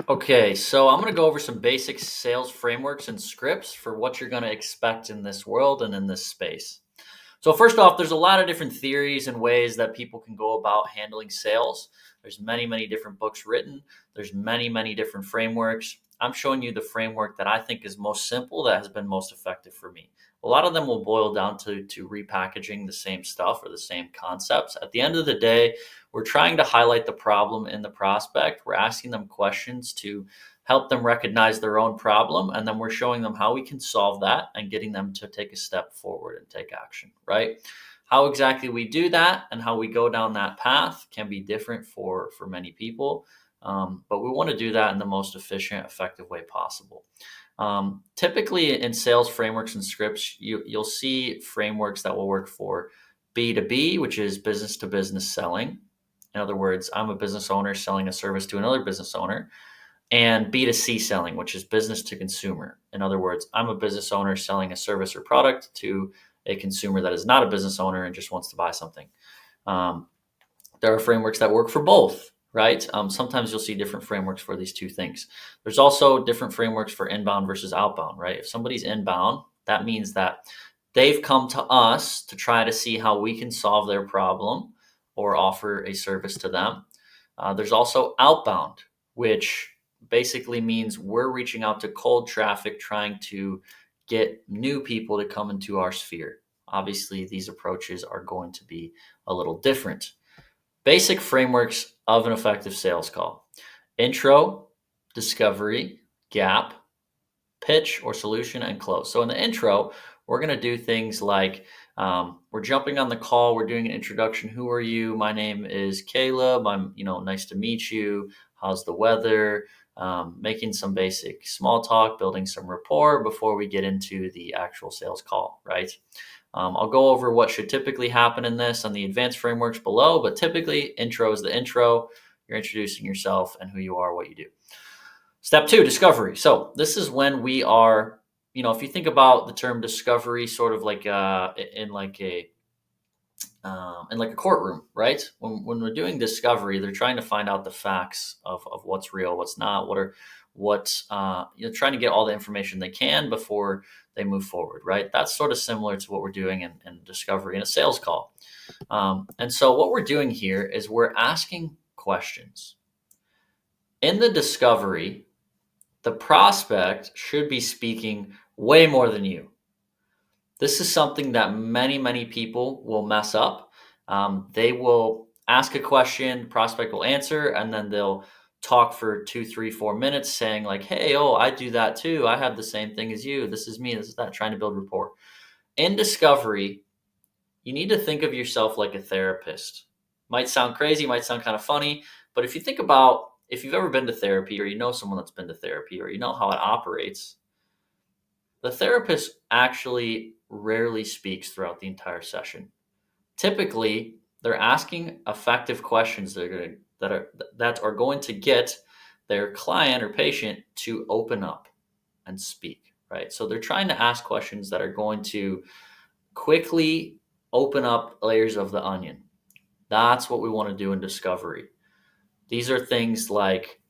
Okay, so I'm going to go over some basic sales frameworks and scripts for what you're going to expect in this world and in this space. So first off, there's a lot of different theories and ways that people can go about handling sales. There's many different books written. There's many different frameworks. I'm showing you the framework that I think is most simple, that has been most effective for me. A lot of them will boil down to repackaging the same stuff or the same concepts. At the end of the day, we're trying to highlight the problem in the prospect. We're asking them questions to help them recognize their own problem, and then we're showing them how we can solve that and getting them to take a step forward and take action, right? How exactly we do that and how we go down that path can be different for many people, but we want to do that in the most efficient, effective way possible. Typically in sales frameworks and scripts, you'll see frameworks that will work for B2B, which is business to business selling. In other words, I'm a business owner selling a service to another business owner, and B2C selling, which is business to consumer. In other words, I'm a business owner selling a service or product to a consumer that is not a business owner and just wants to buy something. Um, there are frameworks that work for both, right? Sometimes you'll see different frameworks for these two things. There's also different frameworks for inbound versus outbound, right? If somebody's inbound, that means that they've come to us to try to see how we can solve their problem or offer a service to them. There's also outbound, which basically means we're reaching out to cold traffic, trying to get new people to come into our sphere. Obviously, these approaches are going to be a little different. Basic frameworks of an effective sales call: intro, discovery, gap, pitch or solution, and close. So in the intro, we're going to do things like we're jumping on the call. We're doing an introduction. Who are you? My name is Caleb. I'm, nice to meet you. How's the weather? Making some basic small talk, building some rapport before we get into the actual sales call, right? I'll go over what should typically happen in this on the advanced frameworks below, but typically intro is the intro. You're introducing yourself and who you are, what you do. Step two, discovery. So this is when we are, if you think about the term discovery, sort of like in like a courtroom, right? When we're doing discovery, they're trying to find out the facts of what's real, what's not, trying to get all the information they can before they move forward, right? That's sort of similar to what we're doing in discovery in a sales call. And so what we're doing here is we're asking questions. In the discovery, the prospect should be speaking way more than you. This is something that many people will mess up. They will ask a question, the prospect will answer, and then they'll talk for 2, 3, 4 minutes saying like, hey, oh, I do that too. I have the same thing as you. This is me. This is that, trying to build rapport. In discovery, you need to think of yourself like a therapist. Might sound crazy, might sound kind of funny, but if you think about if you've ever been to therapy or you know someone that's been to therapy or you know how it operates, the therapist actually rarely speaks throughout the entire session. Typically, they're asking effective questions that are going to get their client or patient to open up and speak, right? So they're trying to ask questions that are going to quickly open up layers of the onion. That's what we want to do in discovery. These are things like,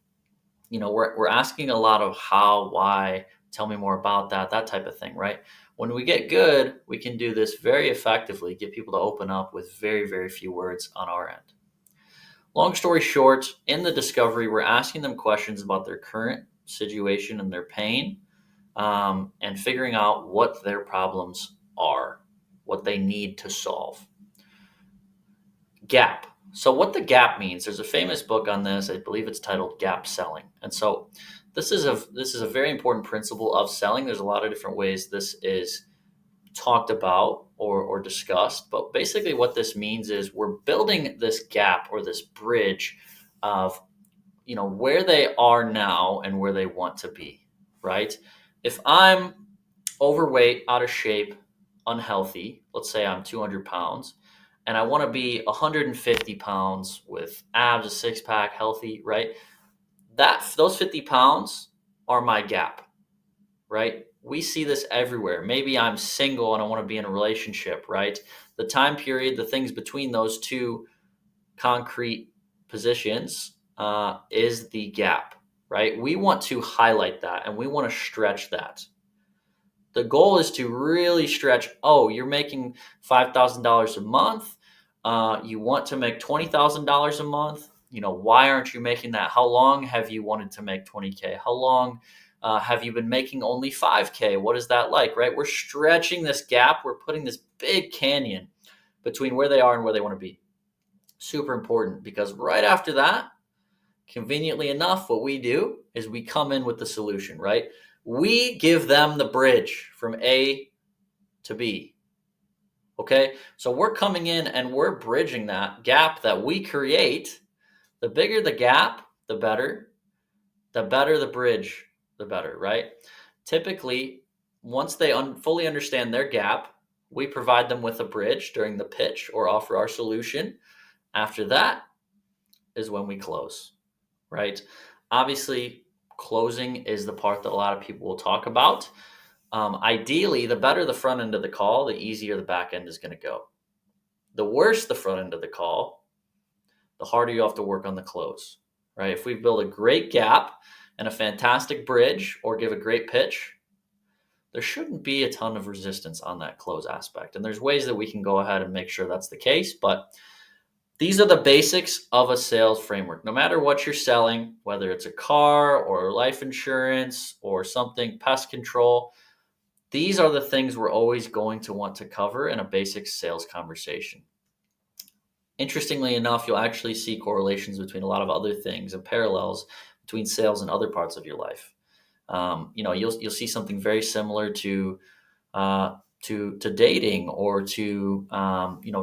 we're asking a lot of how, why, tell me more about that type of thing, right? When we get good, we can do this very effectively, get people to open up with very few words on our end. Long story short, in the discovery, we're asking them questions about their current situation and their pain, and figuring out what their problems are, what they need to solve. Gap. So what the gap means, there's a famous book on this. I believe it's titled Gap Selling. And so this is a very important principle of selling. There's a lot of different ways this is talked about or discussed, but basically what this means is we're building this gap or this bridge of where they are now and where they want to be, right? If I'm overweight, out of shape, unhealthy, let's say I'm 200 pounds, and I want to be 150 pounds with abs, a six pack, healthy, right? Those 50 pounds are my gap, right? We see this everywhere. Maybe I'm single and I want to be in a relationship, right? The time period, the things between those two concrete positions is the gap, right? We want to highlight that and we want to stretch that. The goal is to really stretch. Oh, you're making $5,000 a month. You want to make $20,000 a month. Why aren't you making that? How long have you wanted to make 20K? How long have you been making only 5K? What is that like, right? We're stretching this gap. We're putting this big canyon between where they are and where they want to be. Super important, because right after that, conveniently enough, what we do is we come in with the solution, right? We give them the bridge from A to B. Okay, so we're coming in and we're bridging that gap that we create. The bigger the gap, the better. The better the bridge, the better, right? Typically, once they fully understand their gap, we provide them with a bridge during the pitch or offer our solution. After that is when we close, right? Obviously, closing is the part that a lot of people will talk about. Ideally, the better the front end of the call, the easier the back end is going to go. The worse the front end of the call, the harder you have to work on the close, right? If we build a great gap and a fantastic bridge or give a great pitch, there shouldn't be a ton of resistance on that close aspect. And there's ways that we can go ahead and make sure that's the case, but these are the basics of a sales framework. No matter what you're selling, whether it's a car or life insurance or something, pest control, these are the things we're always going to want to cover in a basic sales conversation. Interestingly enough, you'll actually see correlations between a lot of other things and parallels between sales and other parts of your life. You'll see something very similar to dating or to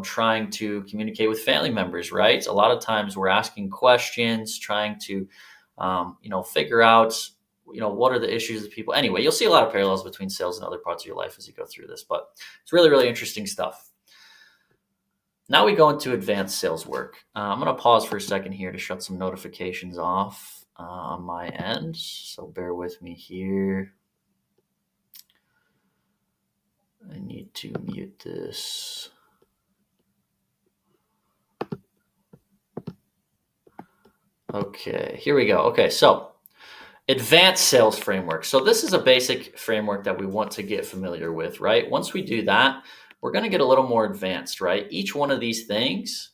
trying to communicate with family members, right? A lot of times we're asking questions, trying to figure out what are the issues of people. Anyway, you'll see a lot of parallels between sales and other parts of your life as you go through this, but it's really, really interesting stuff. Now we go into advanced sales work. I'm going to pause for a second here to shut some notifications off on my end, so bear with me here. I need to mute this. Okay, here we go. Okay, so advanced sales framework. So this is a basic framework that we want to get familiar with, right? Once we do that, we're going to get a little more advanced, right? Each one of these things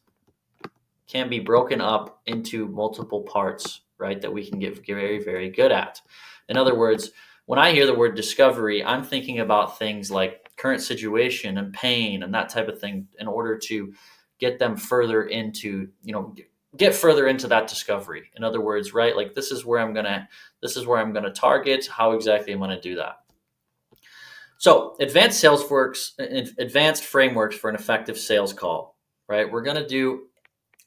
can be broken up into multiple parts, right? That we can get very, very good at. In other words, when I hear the word discovery, I'm thinking about things like current situation and pain and that type of thing in order to get them further into, get further into that discovery. In other words, right? Like this is where I'm going to target. How exactly am I going to do that? So advanced frameworks for an effective sales call, right?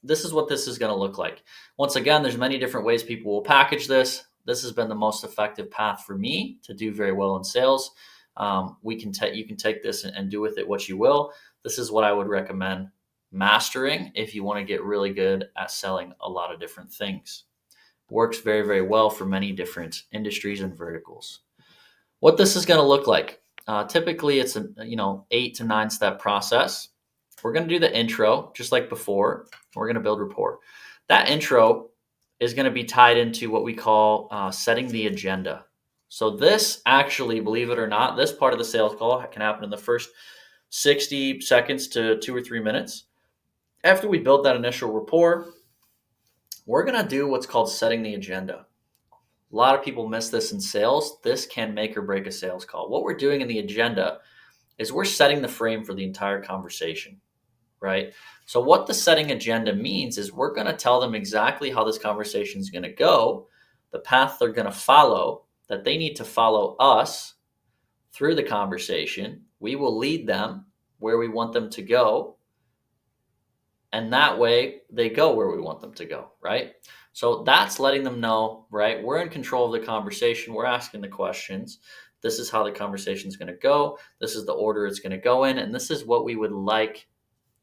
This is what this is going to look like. Once again, there's many different ways people will package this. This has been the most effective path for me to do very well in sales. You can take this and do with it what you will. This is what I would recommend mastering if you want to get really good at selling a lot of different things. Works very, very well for many different industries and verticals. What this is going to look like. Typically, it's an 8 to 9 step process. We're going to do the intro just like before. We're going to build rapport. That intro is going to be tied into what we call setting the agenda. So this actually, believe it or not, this part of the sales call can happen in the first 60 seconds to 2 or 3 minutes. After we build that initial rapport, we're going to do what's called setting the agenda. A lot of people miss this in sales. This can make or break a sales call. What we're doing in the agenda is we're setting the frame for the entire conversation, right? So what the setting agenda means is we're going to tell them exactly how this conversation is going to go, the path they're going to follow, that they need to follow us through the conversation. We will lead them where we want them to go. And that way they go where we want them to go, right? So that's letting them know, right? We're in control of the conversation. We're asking the questions. This is how the conversation is going to go. This is the order it's going to go in. And this is what we would like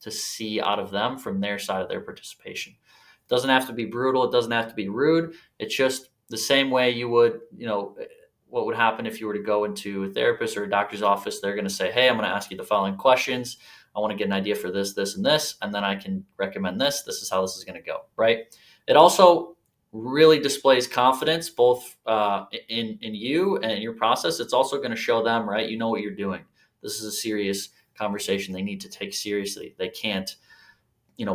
to see out of them from their side of their participation. It doesn't have to be brutal. It doesn't have to be rude. It's just the same way you would, what would happen if you were to go into a therapist or a doctor's office. They're going to say, hey, I'm going to ask you the following questions. I want to get an idea for this, this, and this, and then I can recommend this. This is how this is going to go, right? It also really displays confidence both in you and in your process. It's also going to show them, right? You know what you're doing. This is a serious conversation they need to take seriously. They can't,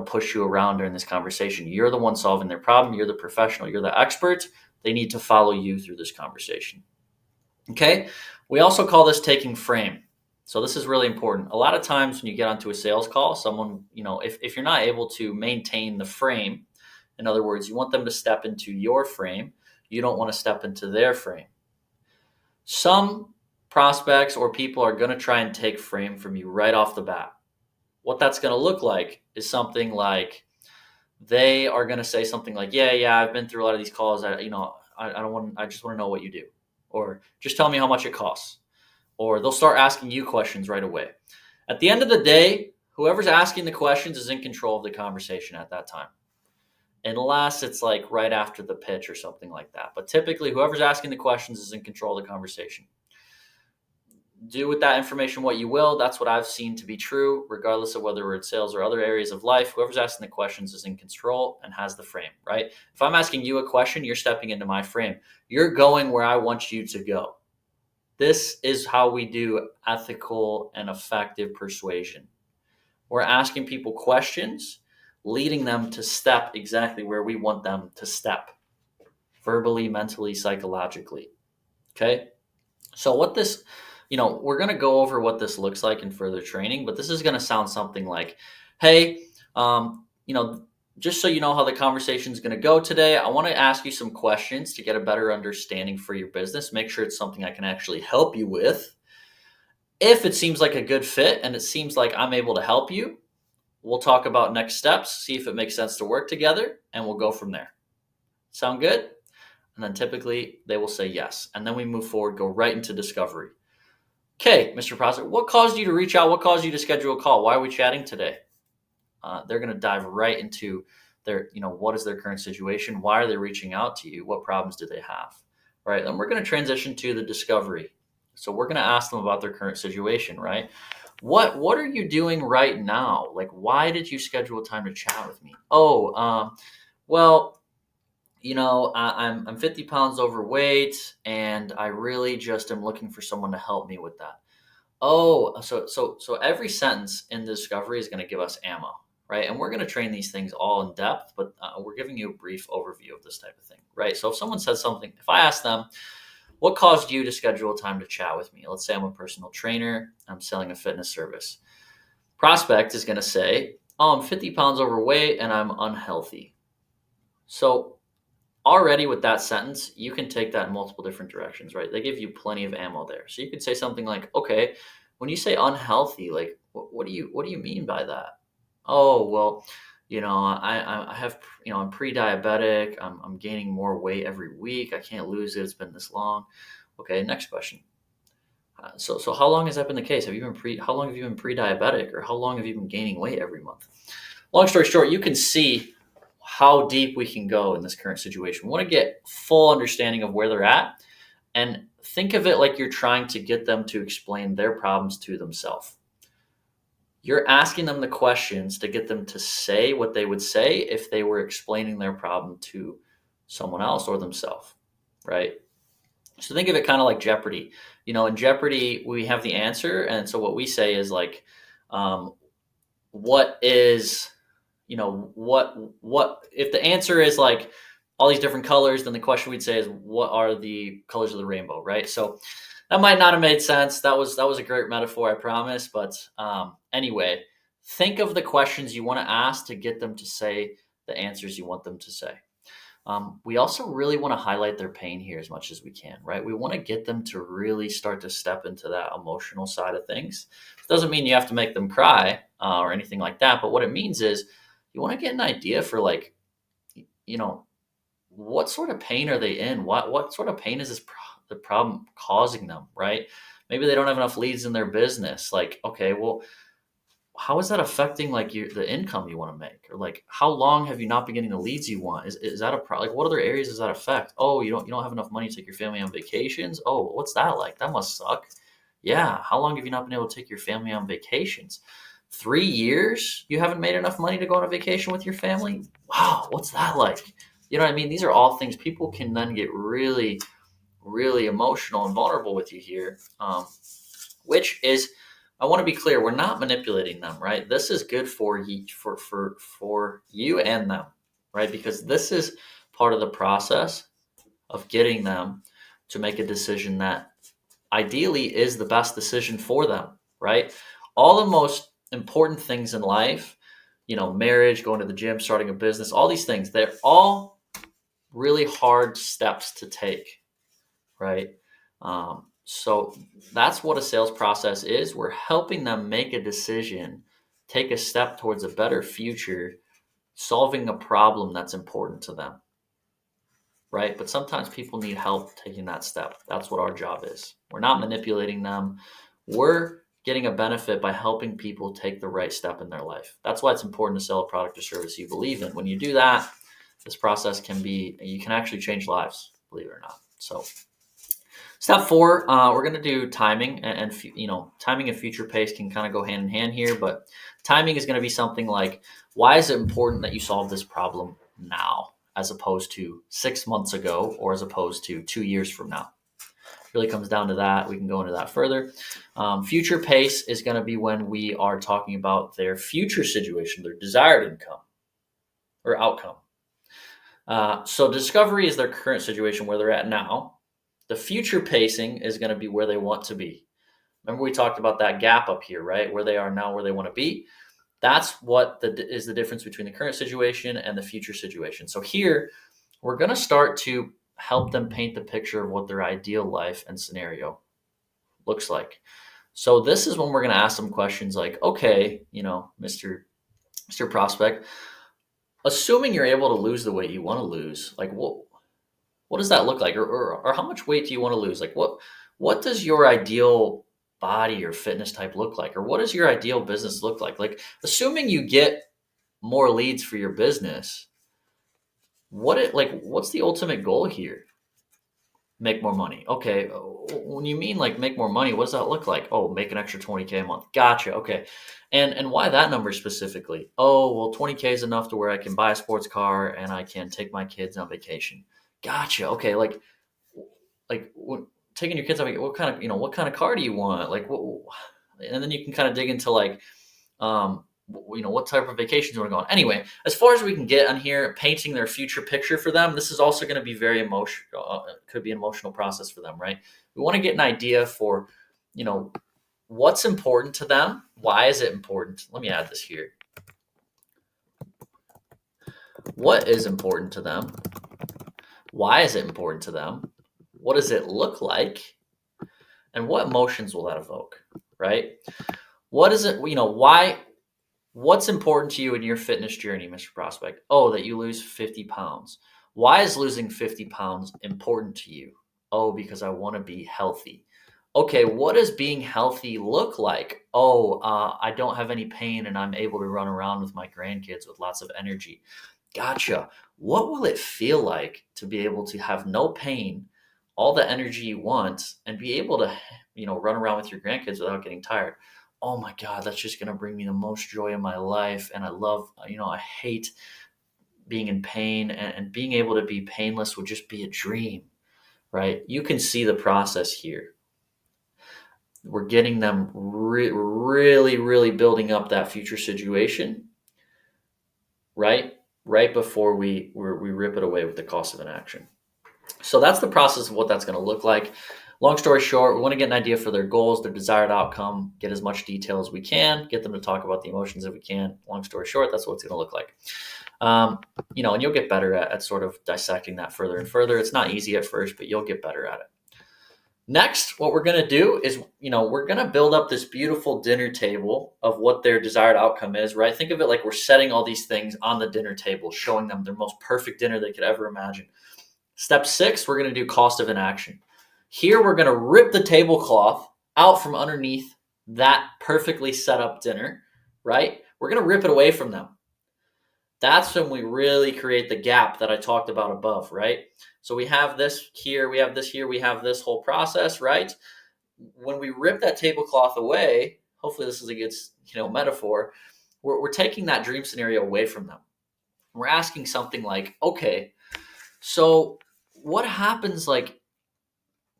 push you around during this conversation. You're the one solving their problem. You're the professional. You're the expert. They need to follow you through this conversation. Okay. We also call this taking frame. So this is really important. A lot of times when you get onto a sales call, someone, if you're not able to maintain the frame, in other words, you want them to step into your frame, you don't want to step into their frame. Some prospects or people are going to try and take frame from you right off the bat. What that's going to look like is something like they are going to say something like, yeah, I've been through a lot of these calls. I just want to know what you do, or just tell me how much it costs. Or they'll start asking you questions right away. At the end of the day, whoever's asking the questions is in control of the conversation at that time. Unless it's like right after the pitch or something like that. But typically, whoever's asking the questions is in control of the conversation. Do with that information what you will. That's what I've seen to be true, regardless of whether we're in sales or other areas of life. Whoever's asking the questions is in control and has the frame, right? If I'm asking you a question, you're stepping into my frame. You're going where I want you to go. This is how we do ethical and effective persuasion. We're asking people questions, leading them to step exactly where we want them to step, verbally, mentally, psychologically. Okay. So what this, we're going to go over what this looks like in further training, but this is going to sound something like, hey, just so you know how the conversation is going to go today, I want to ask you some questions to get a better understanding for your business. Make sure it's something I can actually help you with. If it seems like a good fit and it seems like I'm able to help you, we'll talk about next steps, see if it makes sense to work together, and we'll go from there. Sound good? And then typically they will say yes. And then we move forward, go right into discovery. Okay, Mr. Prospect, what caused you to reach out? What caused you to schedule a call? Why are we chatting today? They're going to dive right into their, what is their current situation? Why are they reaching out to you? What problems do they have? Right. Then we're going to transition to the discovery. So we're going to ask them about their current situation, right? What are you doing right now? Like, why did you schedule a time to chat with me? Well, I'm 50 pounds overweight, and I really just am looking for someone to help me with that. Oh, so every sentence in the discovery is going to give us ammo, right? And we're going to train these things all in depth, but we're giving you a brief overview of this type of thing, right? So if someone says something, if I ask them, what caused you to schedule a time to chat with me? Let's say I'm a personal trainer. I'm selling a fitness service. Prospect is going to say, I'm 50 pounds overweight and I'm unhealthy. So already with that sentence, you can take that in multiple different directions, right? They give you plenty of ammo there. So you could say something like, okay, when you say unhealthy, like what do you mean by that? Oh, well, I have, I'm pre-diabetic. I'm gaining more weight every week. I can't lose it. It's been this long. Okay. Next question. So how long has that been the case? How long have you been pre-diabetic, or how long have you been gaining weight every month? Long story short, you can see how deep we can go in this current situation. We want to get full understanding of where they're at, and think of it like you're trying to get them to explain their problems to themselves. You're asking them the questions to get them to say what they would say if they were explaining their problem to someone else or themselves, right? So think of it kind of like Jeopardy. In Jeopardy, we have the answer. And so what we say is like, what is, what, if the answer is like all these different colors, then the question we'd say is, what are the colors of the rainbow, right? So that might not have made sense. That was a great metaphor, I promise. But anyway, think of the questions you want to ask to get them to say the answers you want them to say. We also really want to highlight their pain here as much as we can, right? We want to get them to really start to step into that emotional side of things. It doesn't mean you have to make them cry or anything like that. But what it means is you want to get an idea for like, what sort of pain are they in? What sort of pain is the problem causing them, right? Maybe they don't have enough leads in their business. Like, okay, well, how is that affecting like the income you want to make? Or like, how long have you not been getting the leads you want? Is that a problem? Like, what other areas does that affect? Oh, you don't have enough money to take your family on vacations. Oh, what's that like? That must suck. Yeah. How long have you not been able to take your family on vacations? 3 years? You haven't made enough money to go on a vacation with your family? Wow. What's that like? You know what I mean? These are all things people can then get really, really emotional and vulnerable with you here, which is, I want to be clear, we're not manipulating them, right? This is good for you, for you and them, right? Because this is part of the process of getting them to make a decision that ideally is the best decision for them, right? All the most important things in life, marriage, going to the gym, starting a business, all these things, they're all really hard steps to take, right? So that's what a sales process is. We're helping them make a decision, take a step towards a better future, solving a problem that's important to them, right? But sometimes people need help taking that step. That's what our job is. We're not manipulating them. We're getting a benefit by helping people take the right step in their life. That's why it's important to sell a product or service you believe in. When you do that, this process you can actually change lives, believe it or not. So step 4, we're going to do timing, and timing and future pace can kind of go hand in hand here, but timing is going to be something like, why is it important that you solve this problem now as opposed to 6 months ago, or as opposed to 2 years from now? It really comes down to that. We can go into that further. Future pace is going to be when we are talking about their future situation, their desired income or outcome. So discovery is their current situation, where they're at now. The future pacing is going to be where they want to be. Remember, we talked about that gap up here, right? Where they are now, where they want to be. That's what is the difference between the current situation and the future situation. So here, we're going to start to help them paint the picture of what their ideal life and scenario looks like. So this is when we're going to ask them questions like, okay, Mr. Prospect, assuming you're able to lose the weight you want to lose, like what does that look like? Or how much weight do you want to lose? Like what does your ideal body or fitness type look like? Or what does your ideal business look like? Like, assuming you get more leads for your business, what's the ultimate goal here? Make more money. Okay. When you mean like make more money, what does that look like? Oh, make an extra 20K a month. Gotcha. Okay. And why that number specifically? Oh, well, 20K is enough to where I can buy a sports car and I can take my kids on vacation. Gotcha. Okay. Taking your kids on vacation, what kind of car do you want? And then you can kind of dig into what type of vacations you want to go on. Anyway, as far as we can get on here, painting their future picture for them, this is also going to be very emotional. Could be an emotional process for them, right? We want to get an idea for, what's important to them. Why is it important? Let me add this here. What is important to them? Why is it important to them? What does it look like? And what emotions will that evoke, right? What is it, why? What's important to you in your fitness journey, Mr. Prospect? Oh, that you lose 50 pounds. Why is losing 50 pounds important to you? Oh, because I want to be healthy. Okay, what does being healthy look like? Oh, I don't have any pain and I'm able to run around with my grandkids with lots of energy. Gotcha. What will it feel like to be able to have no pain, all the energy you want, and be able to, run around with your grandkids without getting tired? Oh my God, that's just going to bring me the most joy in my life. And I love, I hate being in pain, and being able to be painless would just be a dream, right? You can see the process here. We're getting them really, really building up that future situation, right? Right before we rip it away with the cost of inaction. So that's the process of what that's going to look like. Long story short, we want to get an idea for their goals, their desired outcome, get as much detail as we can, get them to talk about the emotions if we can. Long story short, that's what it's going to look like. And you'll get better at sort of dissecting that further and further. It's not easy at first, but you'll get better at it. Next, what we're going to do is, we're going to build up this beautiful dinner table of what their desired outcome is, right? Think of it like we're setting all these things on the dinner table, showing them their most perfect dinner they could ever imagine. Step 6, we're going to do cost of inaction. Here, we're going to rip the tablecloth out from underneath that perfectly set up dinner, right? We're going to rip it away from them. That's when we really create the gap that I talked about above, right? So we have this here, we have this here, we have this whole process, right? When we rip that tablecloth away, hopefully this is a good, metaphor, we're taking that dream scenario away from them. We're asking something like, okay, So what happens, like,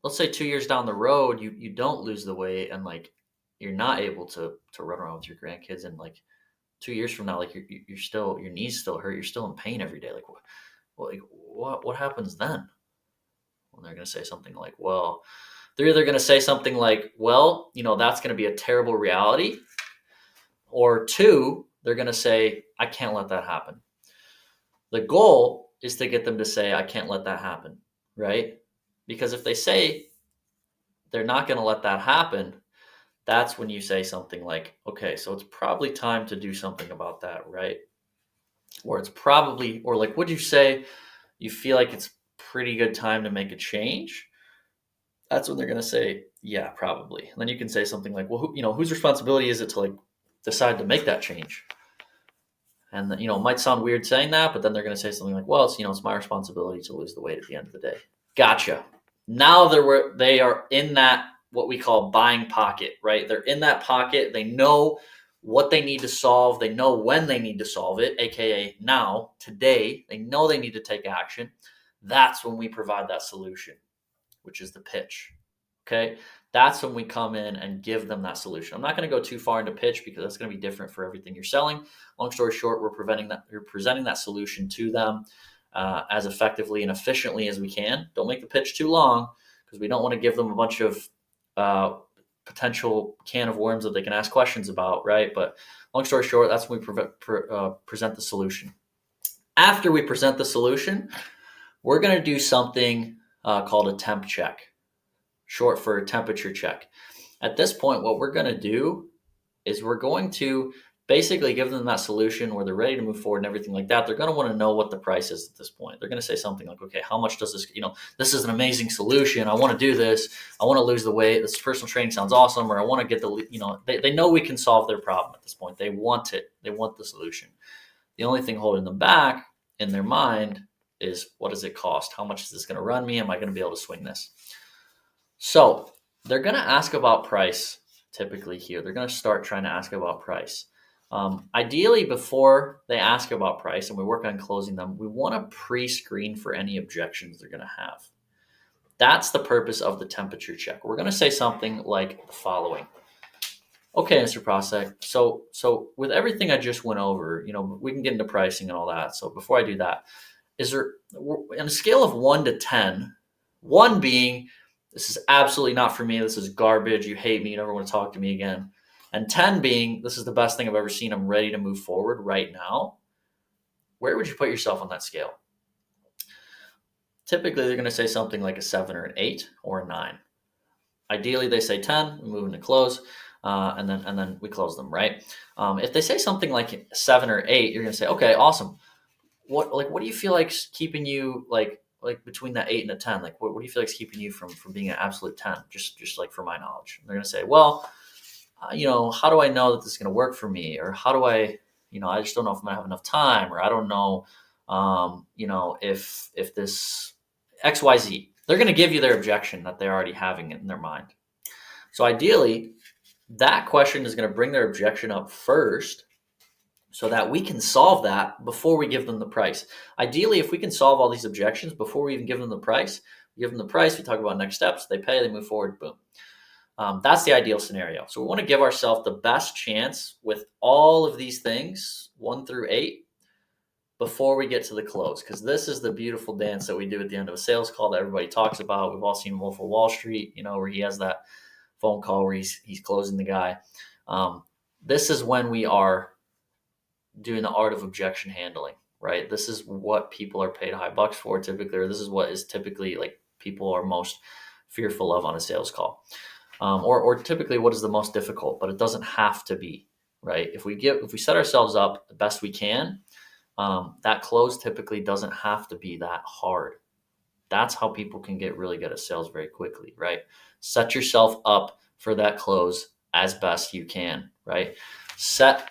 let's say 2 years down the road, you don't lose the weight, and like you're not able to run around with your grandkids, and like 2 years from now, like you're still, your knees still hurt, you're still in pain every day. What happens then? Well, they're going to say something like, well, they're either going to say something like, well, that's going to be a terrible reality, or two, they're going to say, I can't let that happen. The goal is to get them to say, I can't let that happen, right? Because if they say they're not going to let that happen, that's when you say something like, okay, so it's probably time to do something about that, right? Or it's probably, or like, would you say you feel like it's pretty good time to make a change? That's when they're going to say, yeah, probably. And then you can say something like, well, whose responsibility is it to like decide to make that change? And it might sound weird saying that, but then they're going to say something like, well, it's my responsibility to lose the weight at the end of the day. Gotcha. Now they are in that, what we call buying pocket, right? They're in that pocket. They know what they need to solve. They know when they need to solve it, aka now, today. They know they need to take action. That's when we provide that solution, which is the pitch. Okay. That's when we come in and give them that solution. I'm not going to go too far into pitch because that's going to be different for everything you're selling. Long story short, we're presenting that solution to them as effectively and efficiently as we can. Don't make the pitch too long because we don't want to give them a bunch of potential can of worms that they can ask questions about, right? But long story short, that's when we present the solution. After we present the solution, we're going to do something called a temp check, short for temperature check. At this point, what we're going to do is we're going to basically give them that solution where they're ready to move forward and everything like that. They're going to want to know what the price is at this point. They're going to say something like, okay, how much does this, this is an amazing solution. I want to do this. I want to lose the weight. This personal training sounds awesome. Or I want to get they know we can solve their problem at this point. They want it. They want the solution. The only thing holding them back in their mind is, what does it cost? How much is this going to run me? Am I going to be able to swing this? So they're going to ask about price typically here. They're going to start trying to ask about price. Ideally, before they ask about price and we work on closing them, we want to pre-screen for any objections they're going to have. That's the purpose of the temperature check. We're going to say something like the following. Okay, Mr. Prosek, so with everything I just went over, we can get into pricing and all that. So before I do that, is there, on a scale of 1 to 10, 1 being, this is absolutely not for me, this is garbage, you hate me, you never want to talk to me again, and 10 being, this is the best thing I've ever seen, I'm ready to move forward right now, where would you put yourself on that scale? Typically, they're going to say something like a 7 or an 8 or a 9. Ideally, they say 10, we move into close, and then we close them, right? If they say something like 7 or 8, you're going to say, okay, awesome. What do you feel like's keeping you like between that 8 and a 10? Like what do you feel like's keeping you from being an absolute 10? Just like for my knowledge. And they're gonna say, well, how do I know that this is gonna work for me? Or how do I, I just don't know if I'm gonna have enough time, or I don't know, if this XYZ. They're gonna give you their objection that they're already having it in their mind. So ideally, that question is gonna bring their objection up first, so that we can solve that before we give them the price. Ideally, if we can solve all these objections before we even give them the price, we talk about next steps, they pay, they move forward, boom. That's the ideal scenario. So we want to give ourselves the best chance with all of these things, 1 through 8, before we get to the close. Because this is the beautiful dance that we do at the end of a sales call that everybody talks about. We've all seen Wolf of Wall Street, where he has that phone call where he's closing the guy. This is when we are doing the art of objection handling, right? This is what people are paid high bucks for typically, or this is what is typically like people are most fearful of on a sales call, or typically what is the most difficult. But it doesn't have to be, right? If we set ourselves up the best we can, that close typically doesn't have to be that hard. That's how people can get really good at sales very quickly, right? Set yourself up for that close as best you can, right? Set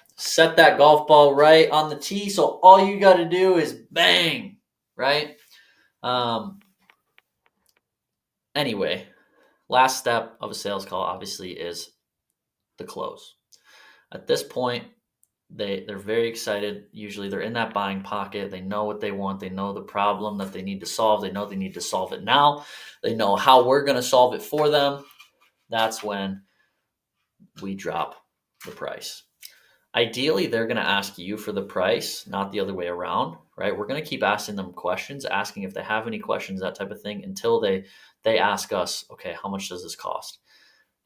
that golf ball right on the tee, so all you got to do is bang, right? Anyway, last step of a sales call obviously is the close. At this point, They're very excited. Usually they're in that buying pocket. They know what they want. They know the problem that they need to solve. They know they need to solve it now. They know how we're going to solve it for them. That's when we drop the price. Ideally, they're going to ask you for the price, not the other way around, right? We're going to keep asking them questions, asking if they have any questions, that type of thing, until they ask us, okay, how much does this cost?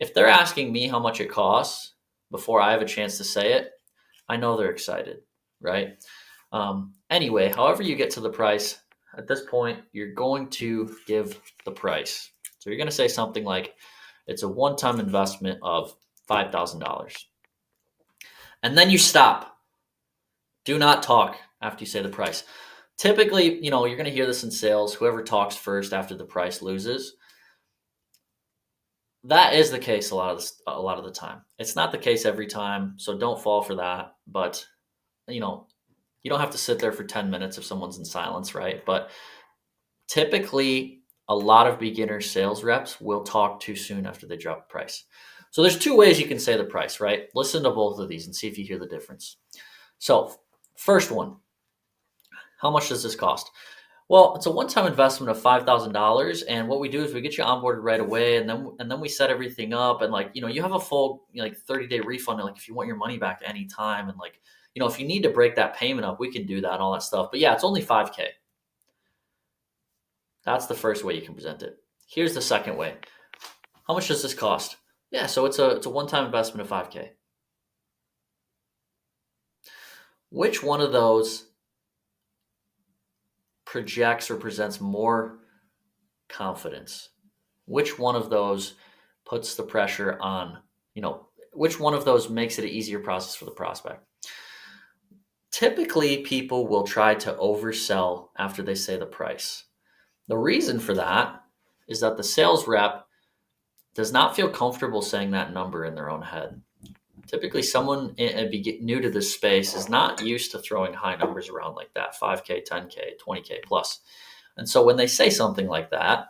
If they're asking me how much it costs before I have a chance to say it, I know they're excited, right? Anyway, however you get to the price, at this point, you're going to give the price. So you're going to say something like, it's a one-time investment of $5,000. And then you stop. Do not talk after you say the price. Typically, you're going to hear this in sales. Whoever talks first after the price loses. That is the case a lot of the time. It's not the case every time, so don't fall for that. But you don't have to sit there for 10 minutes if someone's in silence, right? But typically, a lot of beginner sales reps will talk too soon after they drop the price. So there's two ways you can say the price, right? Listen to both of these and see if you hear the difference. So, first one, how much does this cost? Well, it's a one-time investment of $5,000, and what we do is we get you onboarded right away, and then we set everything up, and you have a full 30-day refund, and if you want your money back any time, and if you need to break that payment up, we can do that and all that stuff. But yeah, it's only $5K. That's the first way you can present it. Here's the second way. How much does this cost? Yeah, so it's a one-time investment of $5K. Which one of those projects or presents more confidence? Which one of those puts the pressure on, which one of those makes it an easier process for the prospect? Typically, people will try to oversell after they say the price. The reason for that is that the sales rep does not feel comfortable saying that number in their own head. Typically, someone new to this space is not used to throwing high numbers around like that, 5K, 10K, 20K plus. And so when they say something like that,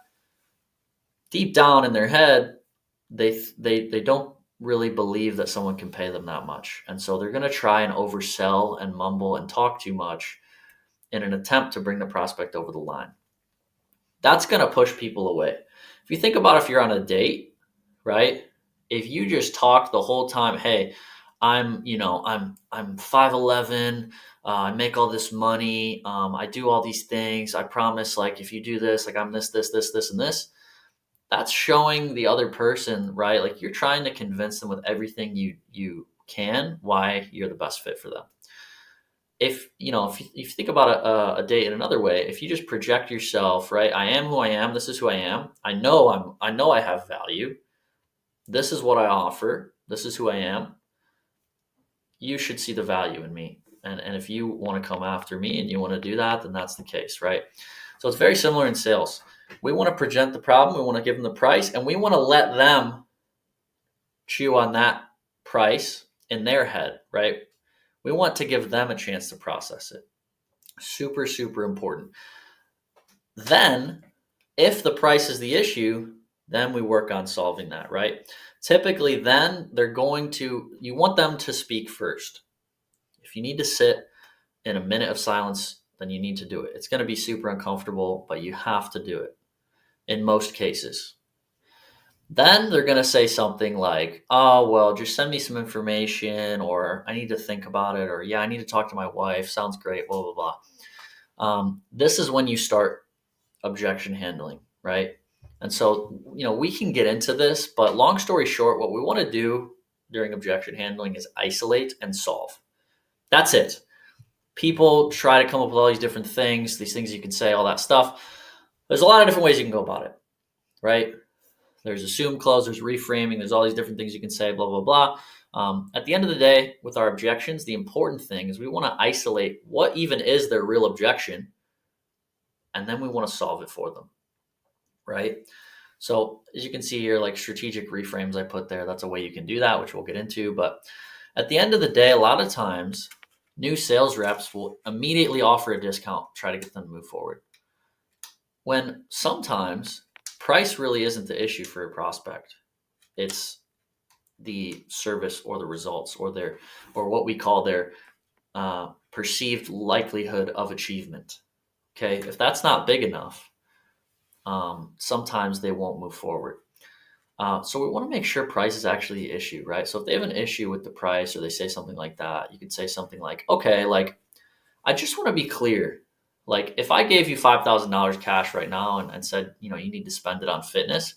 deep down in their head, they don't really believe that someone can pay them that much. And so they're going to try and oversell and mumble and talk too much in an attempt to bring the prospect over the line. That's going to push people away. If you think about if you're on a date, right? If you just talk the whole time, hey, I'm 5'11", I make all this money, I do all these things, I promise, if you do this, I'm this, and this, that's showing the other person, right? You're trying to convince them with everything you can why you're the best fit for them. If you think about a date in another way, if you just project yourself, right? I am who I am. This is who I am. I know I have value. This is what I offer. This is who I am. You should see the value in me. And if you want to come after me and you want to do that, then that's the case, right? So it's very similar in sales. We want to present the problem. We want to give them the price, and we want to let them chew on that price in their head, right? We want to give them a chance to process it. Super, super important. Then, if the price is the issue, then we work on solving that, right? Typically, then you want them to speak first. If you need to sit in a minute of silence, then you need to do it. It's going to be super uncomfortable, but you have to do it in most cases. Then they're going to say something like, oh, well, just send me some information, or I need to think about it, or yeah, I need to talk to my wife. Sounds great, blah, blah, blah. This is when you start objection handling, right? And so, we can get into this, but long story short, what we want to do during objection handling is isolate and solve. That's it. People try to come up with all these different things, these things you can say, all that stuff. There's a lot of different ways you can go about it, right? There's assume, close, there's reframing, there's all these different things you can say, blah, blah, blah. At the end of the day, with our objections, the important thing is we want to isolate what even is their real objection, and then we want to solve it for them, right? So as you can see here, strategic reframes I put there, that's a way you can do that, which we'll get into. But at the end of the day, a lot of times, new sales reps will immediately offer a discount, try to get them to move forward. When sometimes price really isn't the issue for a prospect. It's the service or the results or what we call their perceived likelihood of achievement. Okay, if that's not big enough, sometimes they won't move forward. So we want to make sure price is actually the issue, right? So if they have an issue with the price or they say something like that, you could say something like, okay, like, I just want to be clear. Like, if I gave you $5,000 cash right now and said, you need to spend it on fitness,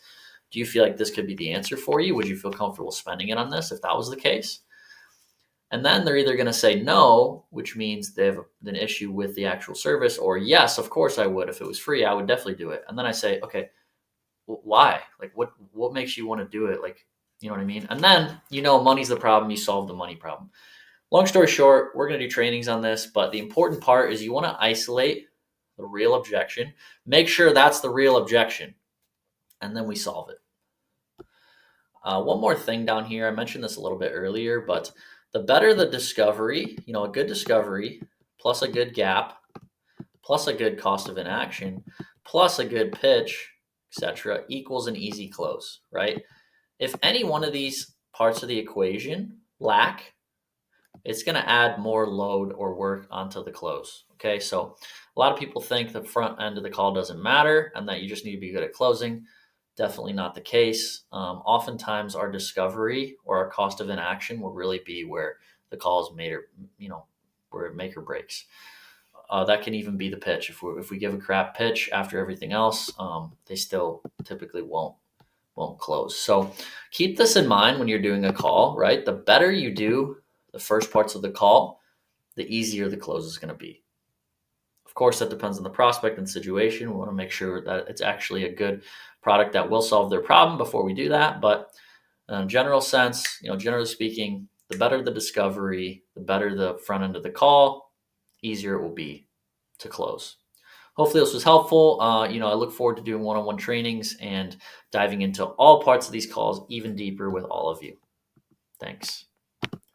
do you feel like this could be the answer for you? Would you feel comfortable spending it on this if that was the case? And then they're either going to say no, which means they have an issue with the actual service, or yes, of course I would. If it was free, I would definitely do it. And then I say, okay, why? Like, what makes you want to do it? Like, you know what I mean? And then, money's the problem. You solve the money problem. Long story short, we're going to do trainings on this, but the important part is you want to isolate the real objection, make sure that's the real objection, and then we solve it. One more thing down here, I mentioned this a little bit earlier, but the better the discovery, a good discovery plus a good gap plus a good cost of inaction plus a good pitch, etc., equals an easy close, right? If any one of these parts of the equation lack, it's going to add more load or work onto the close. Okay, so a lot of people think the front end of the call doesn't matter and that you just need to be good at closing. Definitely not the case. Oftentimes, our discovery or our cost of inaction will really be where the call is made, or where it make or breaks. That can even be the pitch. If we give a crap pitch after everything else, they still typically won't close. So keep this in mind when you're doing a call, right? The better you do the first parts of the call, the easier the close is going to be. Of course, that depends on the prospect and situation. We want to make sure that it's actually a good product that will solve their problem before we do that. But in general sense, generally speaking, the better the discovery, the better the front end of the call, easier it will be to close. Hopefully this was helpful. I look forward to doing one-on-one trainings and diving into all parts of these calls even deeper with all of you. Thanks.